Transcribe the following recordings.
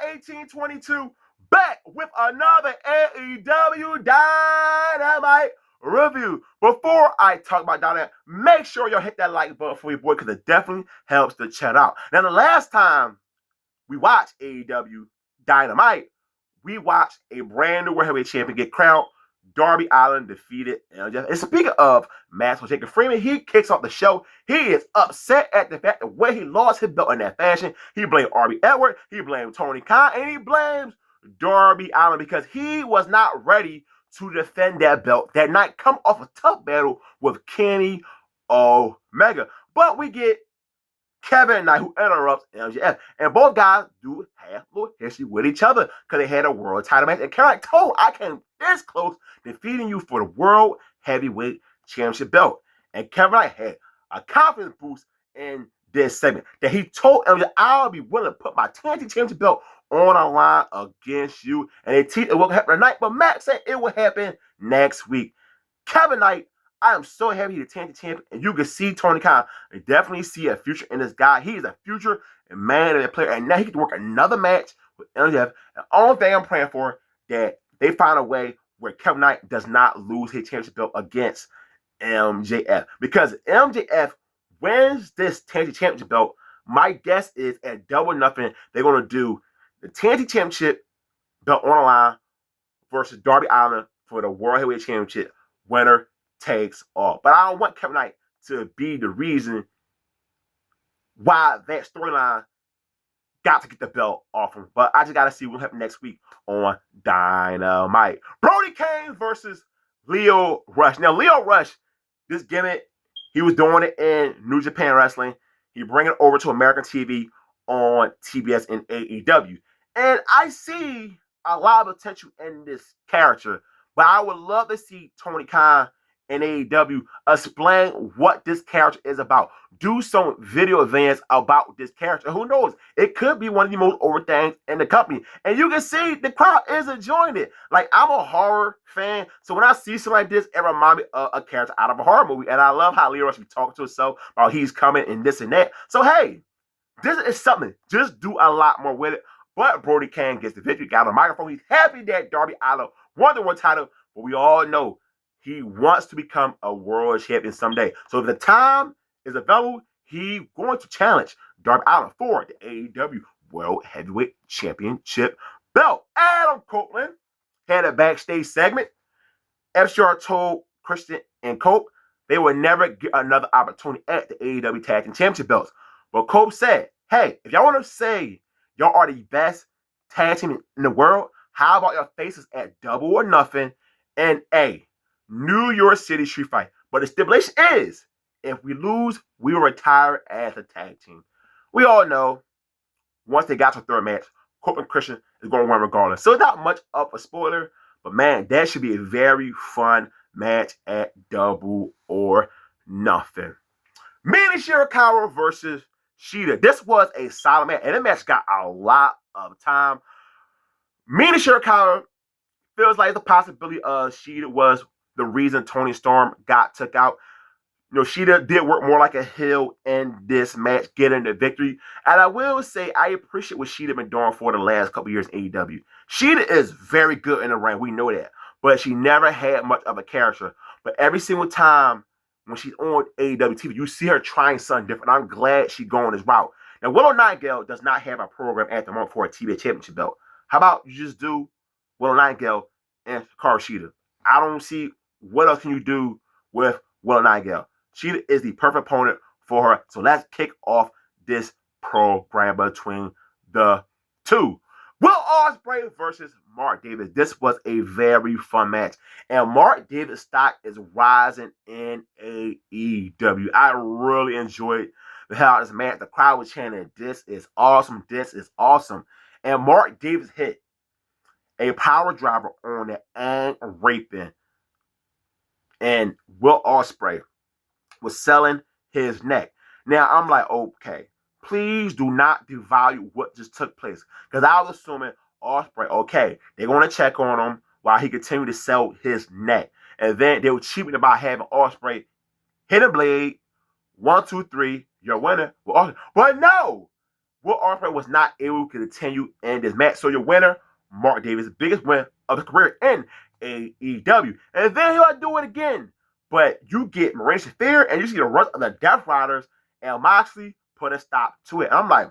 1822 back with another AEW Dynamite review. Before I talk about Dynamite, make sure y'all hit that like button for your boy because it definitely helps the channel out. Now, the last time we watched AEW Dynamite, we watched a brand new World Heavyweight Champion get crowned. Darby Allin defeated LJ. And speaking of match with Jacob Freeman, he kicks off the show. He is upset at the fact that way he lost his belt in that fashion. He blamed RB Edward, he blamed Tony Khan, and he blames Darby Allin because he was not ready to defend that belt that night. Come off a tough battle with Kenny Omega. But we get Kevin Knight, who interrupts MJF. And both guys do have a little history with each other because they had a world title match. And Kevin Knight told, I came this close defeating you for the World Heavyweight Championship belt. And Kevin Knight had a confidence boost in this segment that he told MJF, I'll be willing to put my TNT Championship belt on a line against you. And they teased it won't happen tonight, but Matt said it will happen next week. Kevin Knight, I am so happy he's a TNT champion, and you can see Tony Khan. I definitely see a future in this guy. He is a future man of the player, and now he can work another match with MJF. The only thing I'm praying for that they find a way where Kevin Knight does not lose his championship belt against MJF, because MJF wins this TNT championship belt. My guess is at Double Nothing they're going to do the TNT championship belt on the line versus Darby Allin for the World Heavyweight Championship. Winner takes all. But I don't want Kevin Knight to be the reason why that storyline got to get the belt off him. But I just got to see what happens next week on Dynamite. Brody King versus Lio Rush. Now, Lio Rush, this gimmick, he was doing it in New Japan Wrestling. He bring it over to American TV on TBS and AEW. And I see a lot of potential in this character. But I would love to see Tony Khan and AEW explain what this character is about. Do some video events about this character. Who knows? It could be one of the most over things in the company. And you can see the crowd is enjoying it. Like, I'm a horror fan, so when I see something like this, it reminds me of a character out of a horror movie. And I love how Leo Rush be talking to himself while he's coming and this and that. So, hey, this is something. Just do a lot more with it. But Brody King gets the victory, got on the microphone. He's happy that Darby Allin won the world title, but we all know he wants to become a world champion someday. So if the time is available, he's going to challenge Darby Allin for the AEW World Heavyweight Championship belt. Adam Copeland had a backstage segment. FTR told Christian and Cope they would never get another opportunity at the AEW Tag Team Championship belts. But Cope said, hey, if y'all want to say y'all are the best tag team in the world, how about your faces at Double or Nothing and a New York City street fight? But the stipulation is, if we lose, we will retire as a tag team. We all know, once they got to the third match, Cope and Christian is going to win regardless. So it's not much of a spoiler, but man, that should be a very fun match at Double or Nothing. Manny Shirakawa versus Shida. This was a solid match, and the match got a lot of time. Manny Shirakawa feels like the possibility of Shida was the reason Toni Storm got took out. You know, Shida did work more like a heel in this match, getting the victory. And I will say, I appreciate what Shida been doing for the last couple years in AEW. Shida is very good in the ring, we know that. But she never had much of a character. But every single time when she's on AEW TV, you see her trying something different. I'm glad she's going this route. Now, Willow Nightingale does not have a program at the moment for a TBS Championship belt. How about you just do Willow Nightingale and Hikaru Shida? I don't see what else can you do with Willow Nightingale. Shida is the perfect opponent for her. So let's kick off this program between the two. Will Ospreay versus Mark Davis. This was a very fun match. And Mark Davis' stock is rising in AEW. I really enjoyed how this match, the crowd was chanting, this is awesome, this is awesome. And Mark Davis hit a power driver on the and raping. And Will Ospreay was selling his neck. Now, I'm like, okay, please do not devalue what just took place. Because I was assuming Ospreay, okay, they're going to check on him while he continued to sell his neck. And then they were cheating about having Ospreay hit a blade, 1, 2, 3, you're winning. But no, Will Ospreay was not able to continue in this match. So your winner, Mark Davis, biggest win of his career in AEW. And then he'll do it again. But you get Maurice Fear and you see the rest of the Death Riders and Moxley put a stop to it. And I'm like,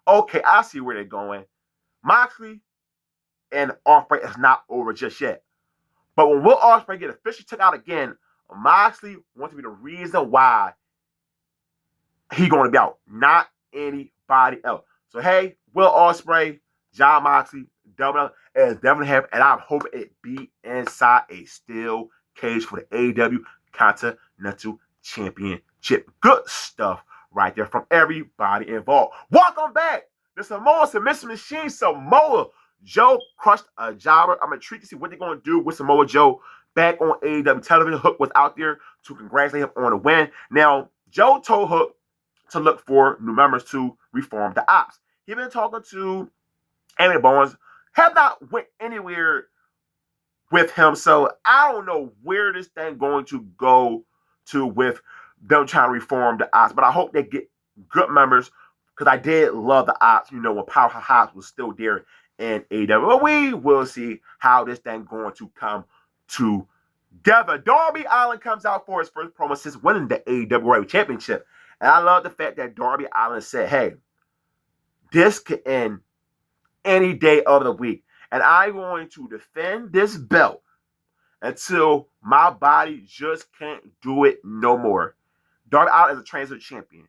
okay, I see where they're going. Moxley and Ospreay is not over just yet. But when Will Ospreay get officially took out again, Moxley wants to be the reason why he's going to be out, not anybody else. So hey, Will Ospreay, Jon Moxley, is definitely happening, and I'm hoping it be inside a steel cage for the AEW Continental Championship. Good stuff right there from everybody involved. Welcome back. The Samoa Submission Machine, Samoa Joe crushed a jobber. I'm intrigued to see what they're going to do with Samoa Joe back on AEW television. Hook was out there to congratulate him on the win. Now, Joe told Hook to look for new members to reform the ops. He's been talking to Amy Bones, have not went anywhere with him, so I don't know where this thing going to go to with them trying to reform the ops, but I hope they get good members, because I did love the ops, when Powerhouse Hobbs was still there in AEW. But we will see how this thing going to come together. Darby Allin comes out for his first promo since winning the AEW World Championship. And I love the fact that Darby Allin said, hey, this could end any day of the week. And I'm going to defend this belt until my body just can't do it no more. Darby Allin is a transition champion.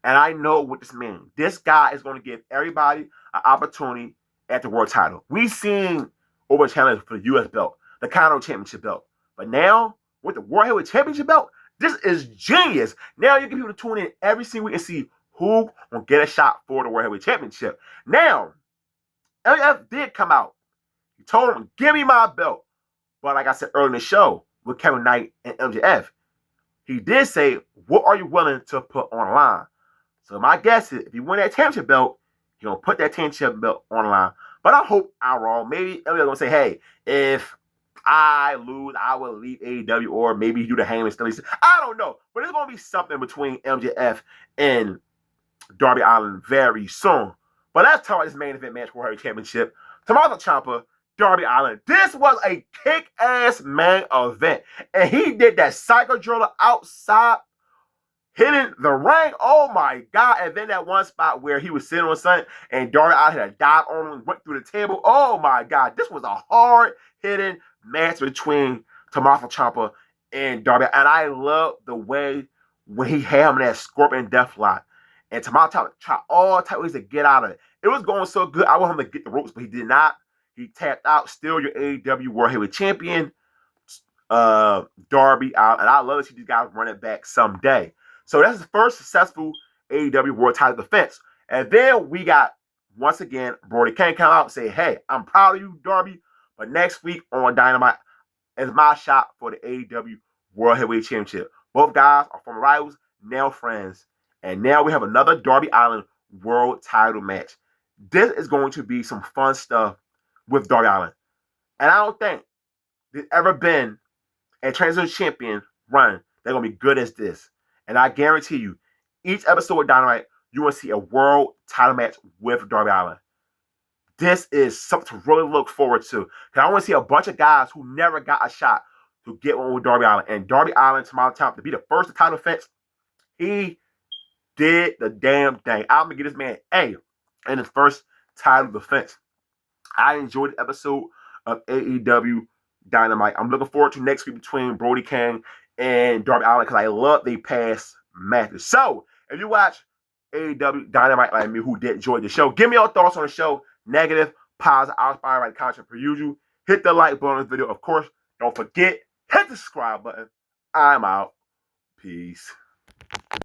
And I know what this means. This guy is going to give everybody an opportunity at the world title. We've seen over challenge for the U.S. belt, the Continental Championship belt. But now, with the World Heavyweight Championship belt, this is genius. Now you get people to tune in every single week and see who will get a shot for the World Heavyweight Championship. Now, MJF did come out. He told him, give me my belt. But like I said earlier in the show, with Kevin Knight and MJF, he did say, what are you willing to put on the line? So my guess is, if you win that championship belt, he's going to put that championship belt on the line. But I hope I'm wrong. Maybe MJF going to say, hey, if I lose, I will leave AEW, or maybe do the Hangman still. I don't know. But there's going to be something between MJF and Darby Allin very soon. But let's talk about this main event match for World Heavyweight Championship. Tommaso Ciampa, Darby Allin. This was a kick-ass main event. And he did that psycho driller outside, hitting the ring. Oh my God. And then that one spot where he was sitting on something and Darby Allin had a dive on him, went through the table. Oh my God. This was a hard-hitting match between Tommaso Ciampa and Darby. And I love the way when he had him in that Scorpion Deathlock. And Tommaso Ciampa tried all types of ways to get out of it. It was going so good. I want him to get the ropes, but he did not. He tapped out. Still your AEW World Heavyweight Champion, Darby Allin. And I love to see these guys run it back someday. So that's his first successful AEW World Title defense. And then we got, once again, Brody King come out and say, hey, I'm proud of you, Darby. But next week on Dynamite is my shot for the AEW World Heavyweight Championship. Both guys are former rivals, now friends. And now we have another Darby Allin World Title match. This is going to be some fun stuff with Darby Allin. And I don't think there's ever been a transition champion run that's going to be good as this. And I guarantee you, each episode of Dynamite, you will see a world title match with Darby Allin. This is something to really look forward to. Because I want to see a bunch of guys who never got a shot to get one with Darby Allin. And Darby Allin, Tommaso Ciampa, to be the first title defense, he did the damn thing. I'm going to give this man A in his first title defense. I enjoyed the episode of AEW Dynamite. I'm looking forward to next week between Brody King and Darby Allin, because I love they past matches. So, if you watch AEW Dynamite like me, who did enjoy the show, give me your thoughts on the show. Negative, positive, I'll inspire right content per usual. Hit the like button on this video. Of course, don't forget, hit the subscribe button. I'm out. Peace.